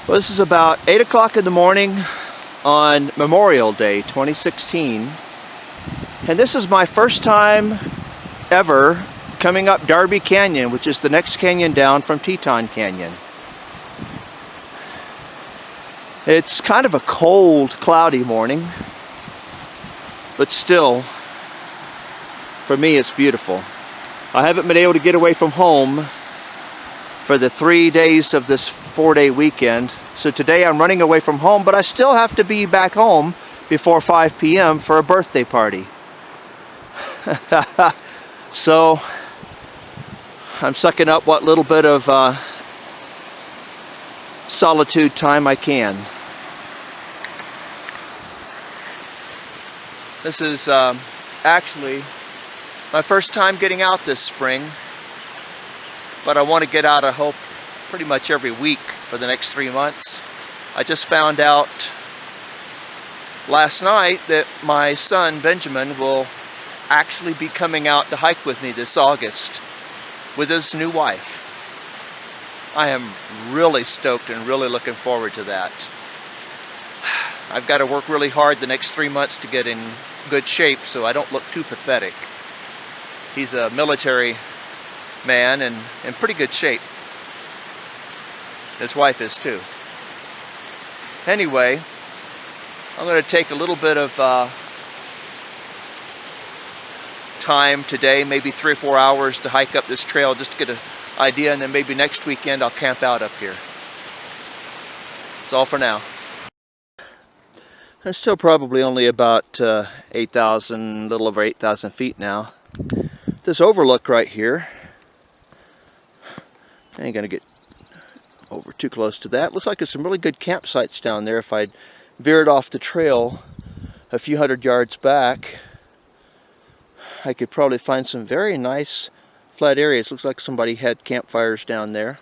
Well, this is about 8 o'clock in the morning on Memorial Day 2016, and this is my first time ever coming up Darby Canyon, which is the next canyon down from Teton Canyon. It's kind of a cold, cloudy morning, but still, for me, it's beautiful. I haven't been able to get away from home for the 3 days of this 4-day weekend. So today I'm running away from home, but I still have to be back home before 5 p.m. for a birthday party. So I'm sucking up what little bit of solitude time I can. This is actually my first time getting out this spring, but I want to get out, I hope, pretty much every week for the next 3 months. I just found out last night that my son Benjamin will actually be coming out to hike with me this August with his new wife. I am really stoked and really looking forward to that. I've got to work really hard the next 3 months to get in good shape so I don't look too pathetic. He's a military man and in pretty good shape. His wife is too. Anyway, I'm going to take a little bit of time today, maybe 3 or 4 hours to hike up this trail just to get an idea, and then maybe next weekend I'll camp out up here. That's all for now. It's still probably only about 8,000, a little over 8,000 feet now. This overlook right here, I ain't gonna get over too close to that. Looks like there's some really good campsites down there. If I'd veered off the trail a few hundred yards back, I could probably find some very nice flat areas. Looks like somebody had campfires down there.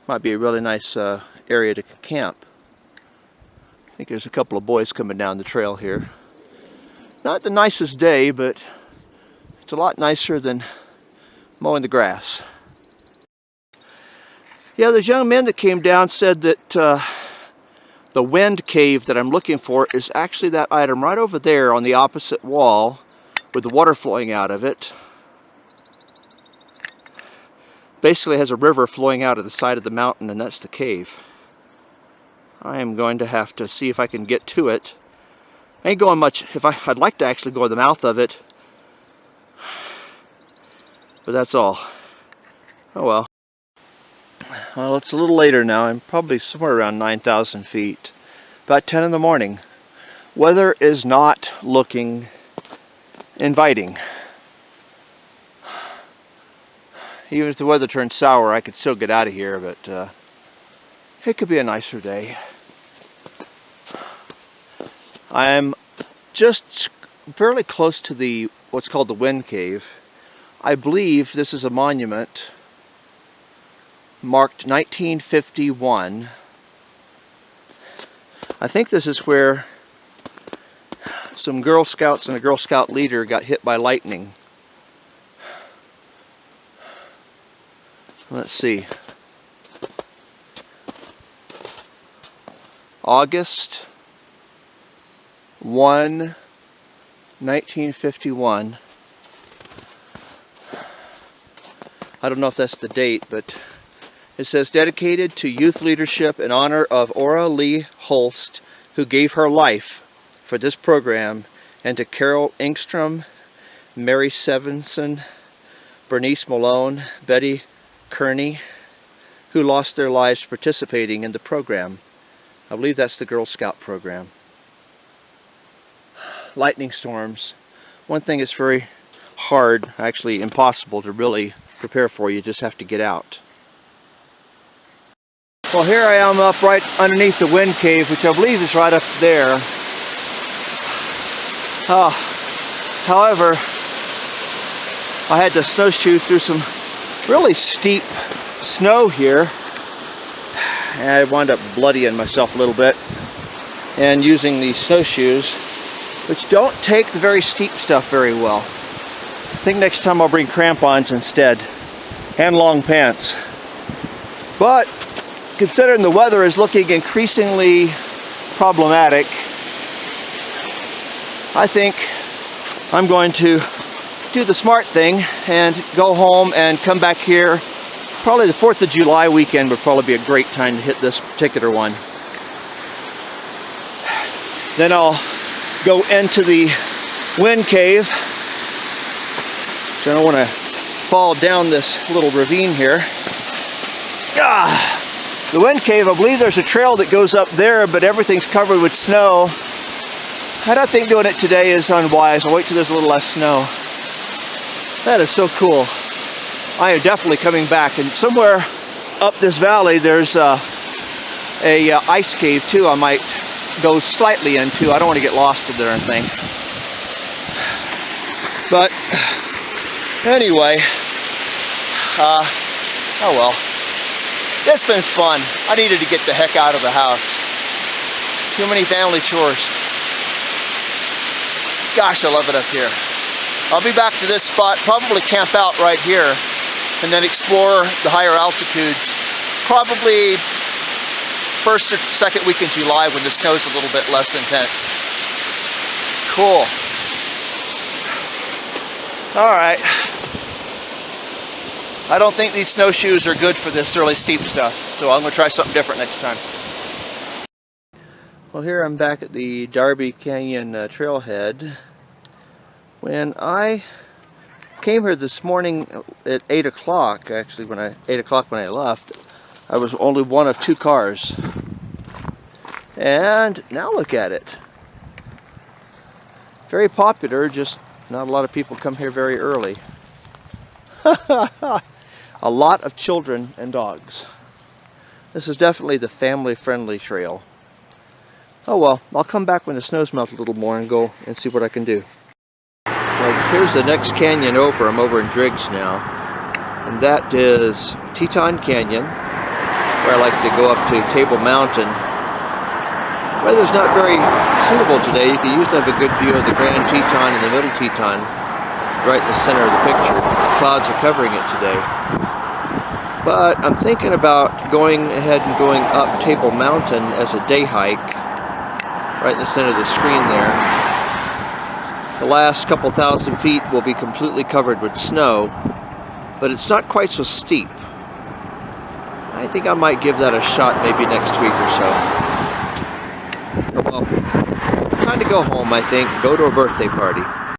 Might be a really nice area to camp. I think there's a couple of boys coming down the trail here. Not the nicest day, but it's a lot nicer than mowing the grass. Yeah, those young men that came down said that the wind cave that I'm looking for is actually that item right over there on the opposite wall with the water flowing out of it. Basically has a river flowing out of the side of the mountain, and that's the cave. I am going to have to see if I can get to it. I ain't going much. I'd like to actually go to the mouth of it, but that's all. Oh well. Well, it's a little later now. I'm probably somewhere around 9,000 feet. About 10 in the morning. Weather is not looking inviting. Even if the weather turns sour, I could still get out of here, but it could be a nicer day. I'm just fairly close to what's called the Wind Cave. I believe this is a monument marked 1951. I think this is where some Girl Scouts and a Girl Scout leader got hit by lightning. Let's see. August 1, 1951. I don't know if that's the date, but it says, dedicated to youth leadership in honor of Ora Lee Holst, who gave her life for this program, and to Carol Engstrom, Mary Sevenson, Bernice Malone, Betty Kearney, who lost their lives participating in the program. I believe that's the Girl Scout program. Lightning storms. One thing that's very hard, actually impossible to really prepare for. You just have to get out. Well, here I am up right underneath the Wind Cave, which I believe is right up there. However, I had to snowshoe through some really steep snow here, and I wound up bloodying myself a little bit and using these snowshoes, which don't take the very steep stuff very well. I think next time I'll bring crampons instead and long pants. But considering the weather is looking increasingly problematic, I think I'm going to do the smart thing and go home and come back here. Probably the 4th of July weekend would probably be a great time to hit this particular one. Then I'll go into the wind cave. So I don't want to fall down this little ravine here. The wind cave, I believe there's a trail that goes up there, but everything's covered with snow. I don't think doing it today is unwise. I'll wait till there's a little less snow. That is so cool. I am definitely coming back. And somewhere up this valley, there's a ice cave too. I might go slightly into. I don't want to get lost in there or anything. But anyway, oh well. It's been fun. I needed to get the heck out of the house. Too many family chores. Gosh, I love it up here. I'll be back to this spot, probably camp out right here, and then explore the higher altitudes, probably 1st or 2nd week in July when the snow's a little bit less intense. Cool. All right. I don't think these snowshoes are good for this really steep stuff, so I'm going to try something different next time. Well, here I'm back at the Darby Canyon trailhead. When I came here this morning at 8 o'clock, actually 8 o'clock when I left, I was only one of 2 cars. And now look at it. Very popular, just not a lot of people come here very early. A lot of children and dogs. This is definitely the family-friendly trail. Oh well, I'll come back when the snow's melted a little more and go and see what I can do. Well, here's the next canyon over. I'm over in Driggs now. And that is Teton Canyon, where I like to go up to Table Mountain. Weather's not very suitable today. You can usually have a good view of the Grand Teton and the Middle Teton right in the center of the picture. The clouds are covering it today. But I'm thinking about going ahead and going up Table Mountain as a day hike, right in the center of the screen there. The last couple thousand feet will be completely covered with snow, but it's not quite so steep. I think I might give that a shot maybe next week or so. Well, time to go home, I think, go to a birthday party.